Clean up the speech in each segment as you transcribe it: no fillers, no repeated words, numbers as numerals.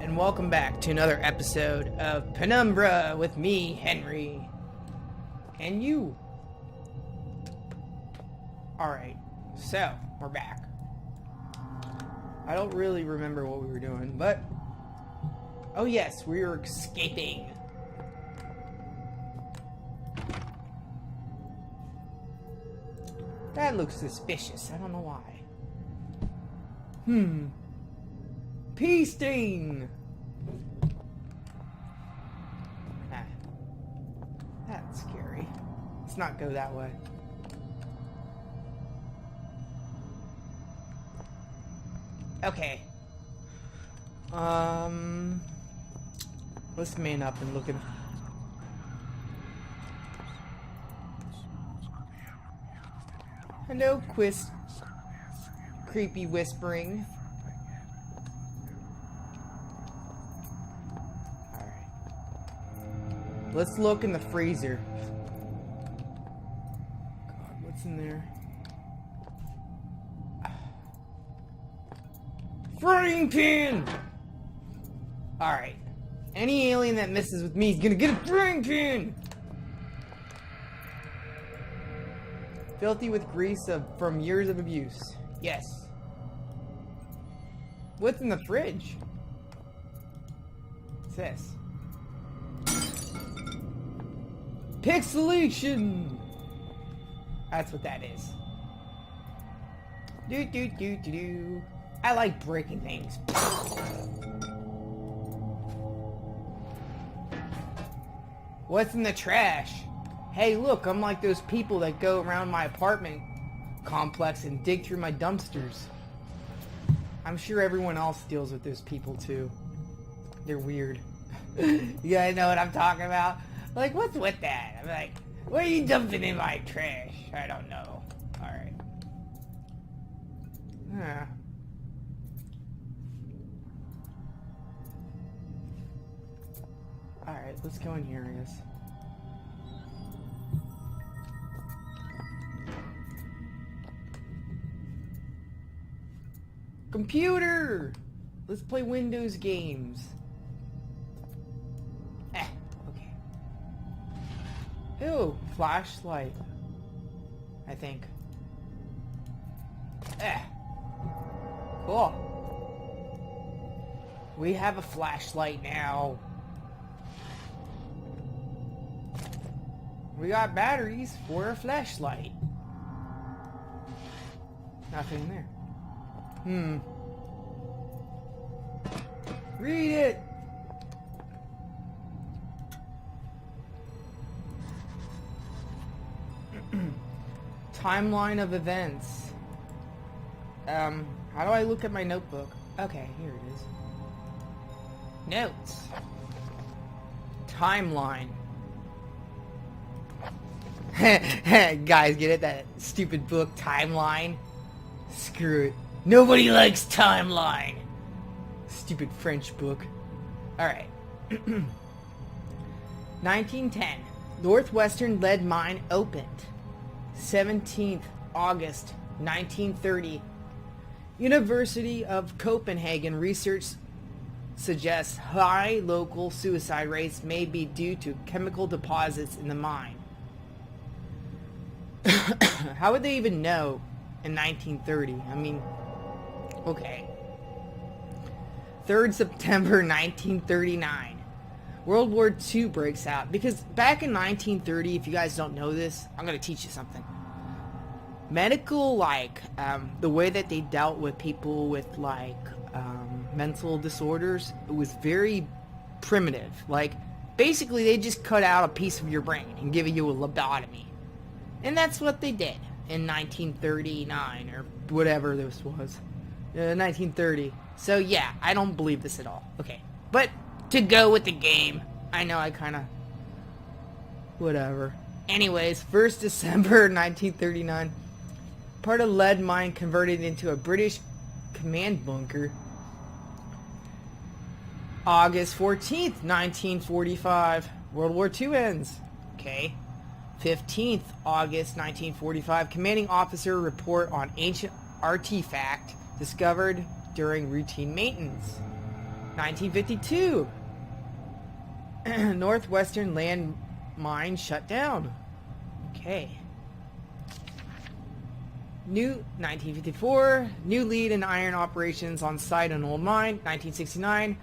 and welcome back to another episode of Penumbra with me, Henry. And you. Alright, so, we're back. I don't really remember what we were doing, but... Oh yes, we were escaping. That looks suspicious, I don't know why. Pea stain! Ah, that's scary. Let's not go that way. Okay. Let's man up and look at... Hello, creepy whispering. Alright. Let's look in the freezer. God, what's in there? Frying pan! Alright. Any alien that messes with me is gonna get a frying pan! Filthy with grease from years of abuse. Yes. What's in the fridge? What's this? Pixelation! That's what that is. Do. I like breaking things. What's in the trash? Hey, look, I'm like those people that go around my apartment complex and dig through my dumpsters. I'm sure everyone else deals with those people too. They're weird. You guys know what I'm talking about? Like, what's with that? I'm like, what are you dumping in my trash? I don't know. Alright. Yeah. Alright, let's go in here, I guess. Computer! Let's play Windows games. Okay. Ew, flashlight. I think. Cool. We have a flashlight now. We got batteries for a flashlight. Nothing in there. Read it! Timeline of events. How do I look at my notebook? Okay, here it is. Notes. Timeline. Guys, get it? That stupid book, Timeline? Screw it. Nobody likes Timeline. Stupid French book. Alright. 1910. Northwestern lead mine opened. 17th August 1930. University of Copenhagen research suggests high local suicide rates may be due to chemical deposits in the mine. How would they even know in 1930? I mean, okay. 3rd September 1939. World War II breaks out. Because back in 1930, if you guys don't know this, I'm going to teach you something. Medical, the way that they dealt with people with, mental disorders, it was very primitive. Basically, they just cut out a piece of your brain and give you a lobotomy. And that's what they did in 1939, or whatever this was. 1930. So, yeah, I don't believe this at all. Okay. But, to go with the game, I know I kind of... Whatever. Anyways, 1st December 1939. Part of lead mine converted into a British command bunker. August 14th, 1945. World War II ends. Okay. 15th August 1945. Commanding officer report on ancient artifact discovered during routine maintenance. 1952. Northwestern land mine shut down. Okay. New 1954. New lead in iron operations on site on old mine. 1969.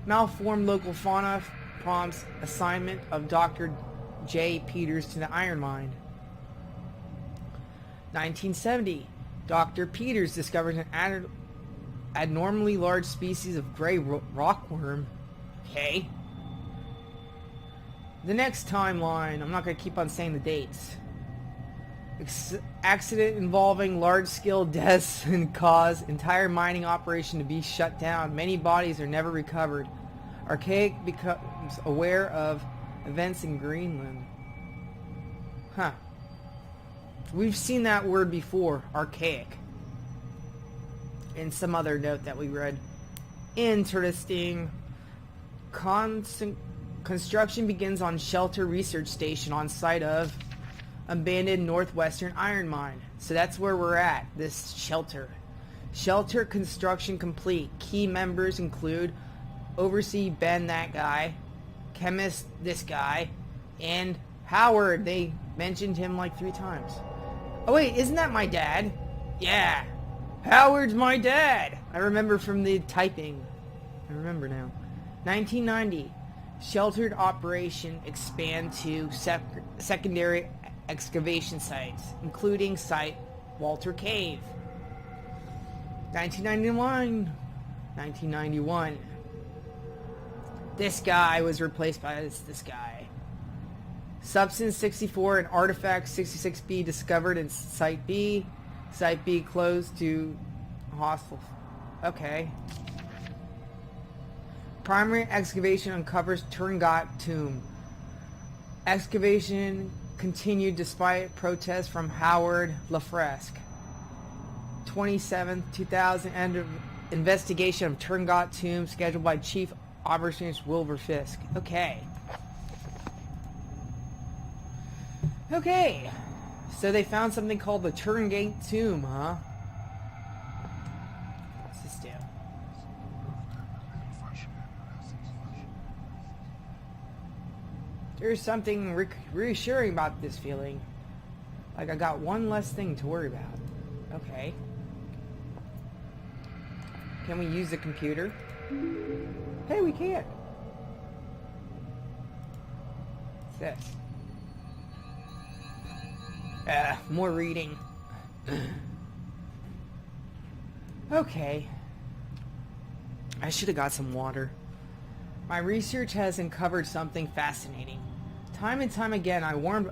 Malformed local fauna prompts assignment of Dr. J. Peters to the iron mine. 1970. Dr. Peters discovers an abnormally large species of gray rockworm. Okay. The next timeline, I'm not going to keep on saying the dates. Accident involving large-scale deaths and cause entire mining operation to be shut down. Many bodies are never recovered. Archaic becomes aware of events in Greenland. Huh. We've seen that word before, archaic. In some other note that we read. Interesting. Construction begins on Shelter Research Station on site of abandoned Northwestern iron mine. So that's where we're at, this shelter. Shelter construction complete. Key members include Oversee Ben, that guy, Chemist, this guy, and Howard. They mentioned him like 3 times. Oh wait, isn't that my dad? Yeah, Howard's my dad. I remember from the typing. I remember now. 1990. Sheltered operation expand to secondary excavation sites, including site Walter Cave. 1991. This guy was replaced by this guy. Substance 64 and Artifact 66B discovered in Site B. Site B closed to hostile. Okay. Primary excavation uncovers Turngot tomb. Excavation continued despite protests from Howard LaFresque. 27th, 2000, end of investigation of Turngot tomb scheduled by Chief Operations Wilbur Fisk. Okay. Okay. So they found something called the Turngate tomb, huh? What's this do? There's something reassuring about this feeling. Like I got one less thing to worry about. Okay. Can we use the computer? Hey, we can't. What's this? More reading. Okay. I should have got some water. My research has uncovered something fascinating. Time and time again, I warned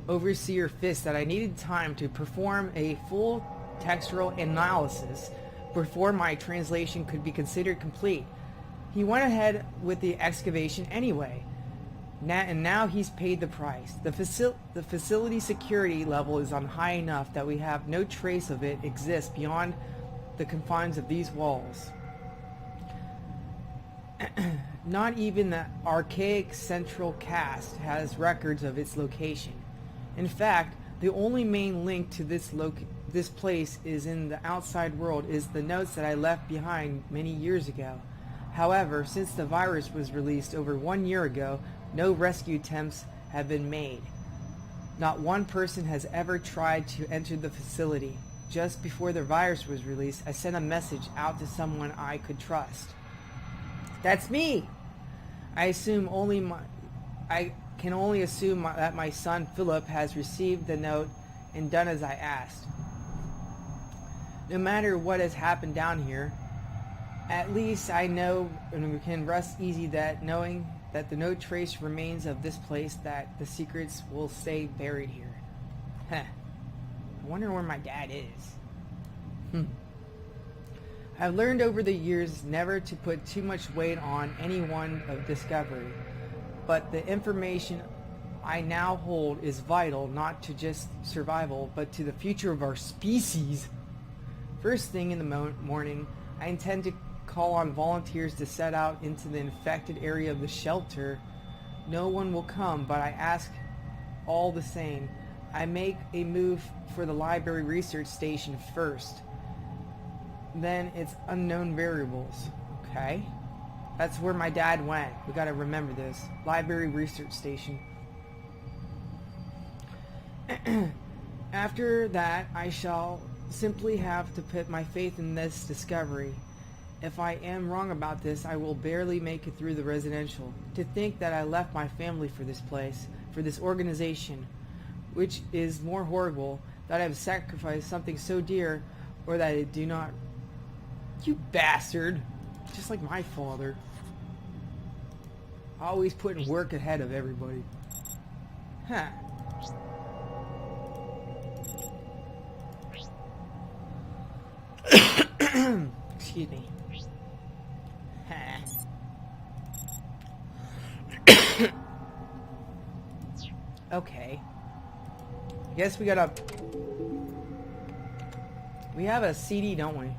Overseer Fisk that I needed time to perform a full textual analysis before my translation could be considered complete. He went ahead with the excavation anyway. And now he's paid the price. The facility security level is on high enough that we have no trace of it exists beyond the confines of these walls. Not even the archaic central cast has records of its location. In fact, the only main link to this place is in the outside world is the notes that I left behind many years ago. However, since the virus was released over 1 year ago, no rescue attempts have been made. Not one person has ever tried to enter the facility. Just before the virus was released, I sent a message out to someone I could trust. That's me! I can only assume that my son Philip has received the note and done as I asked. No matter what has happened down here, at least I know and we can rest easy that knowing that the no trace remains of this place, that the secrets will stay buried here. Huh. I wonder where my dad is. I've learned over the years never to put too much weight on any one of discovery, but the information I now hold is vital not to just survival, but to the future of our species. First thing in the morning, I intend to call on volunteers to set out into the infected area of the shelter. No one will come, but I ask all the same. I make a move for the library research station first. Then it's unknown variables. Okay. That's where my dad went. We gotta remember this. Library Research Station. After that, I shall simply have to put my faith in this discovery. If I am wrong about this, I will barely make it through the residential. To think that I left my family for this place, for this organization, which is more horrible, that I have sacrificed something so dear, or that I do not... You bastard! Just like my father. Always putting work ahead of everybody. Huh. Excuse me. Okay. I guess we gotta... We have a CD, don't we?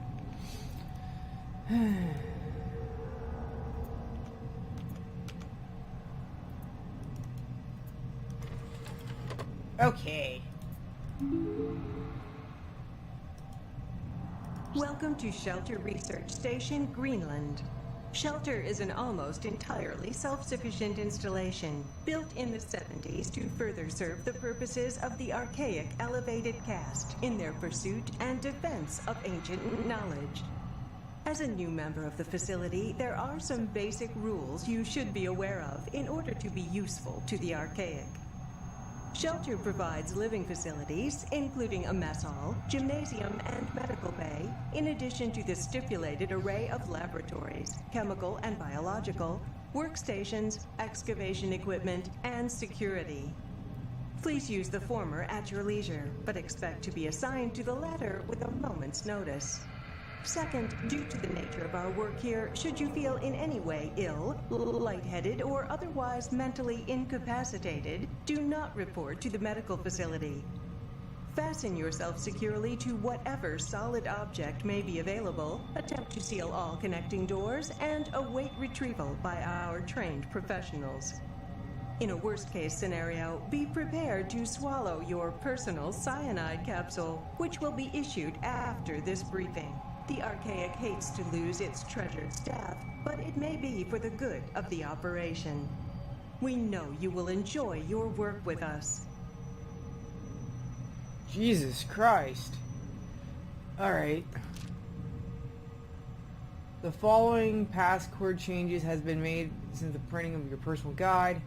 Okay. Welcome to Shelter Research Station, Greenland. Shelter is an almost entirely self-sufficient installation, built in the 70s to further serve the purposes of the archaic elevated caste in their pursuit and defense of ancient knowledge. As a new member of the facility, there are some basic rules you should be aware of in order to be useful to the archaic. Shelter provides living facilities, including a mess hall, gymnasium, and medical bay, in addition to the stipulated array of laboratories, chemical and biological, workstations, excavation equipment, and security. Please use the former at your leisure, but expect to be assigned to the latter with a moment's notice. Second, due to the nature of our work here, should you feel in any way ill, lightheaded, or otherwise mentally incapacitated, do not report to the medical facility. Fasten yourself securely to whatever solid object may be available, attempt to seal all connecting doors, and await retrieval by our trained professionals. In a worst-case scenario, be prepared to swallow your personal cyanide capsule, which will be issued after this briefing. The Archaic hates to lose its treasured staff, but it may be for the good of the operation. We know you will enjoy your work with us. Jesus Christ. Alright. The following password changes has been made since the printing of your personal guide.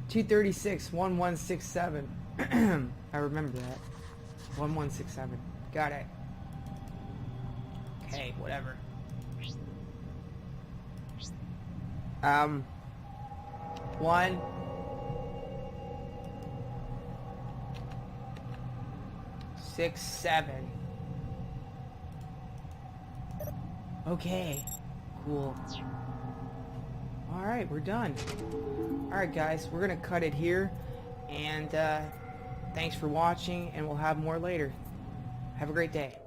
236-1167. I remember that. 1167. Got it. Okay, whatever. 1 6 7. Okay, cool. Alright, we're done. Alright guys, we're gonna cut it here, and thanks for watching, and we'll have more later. Have a great day.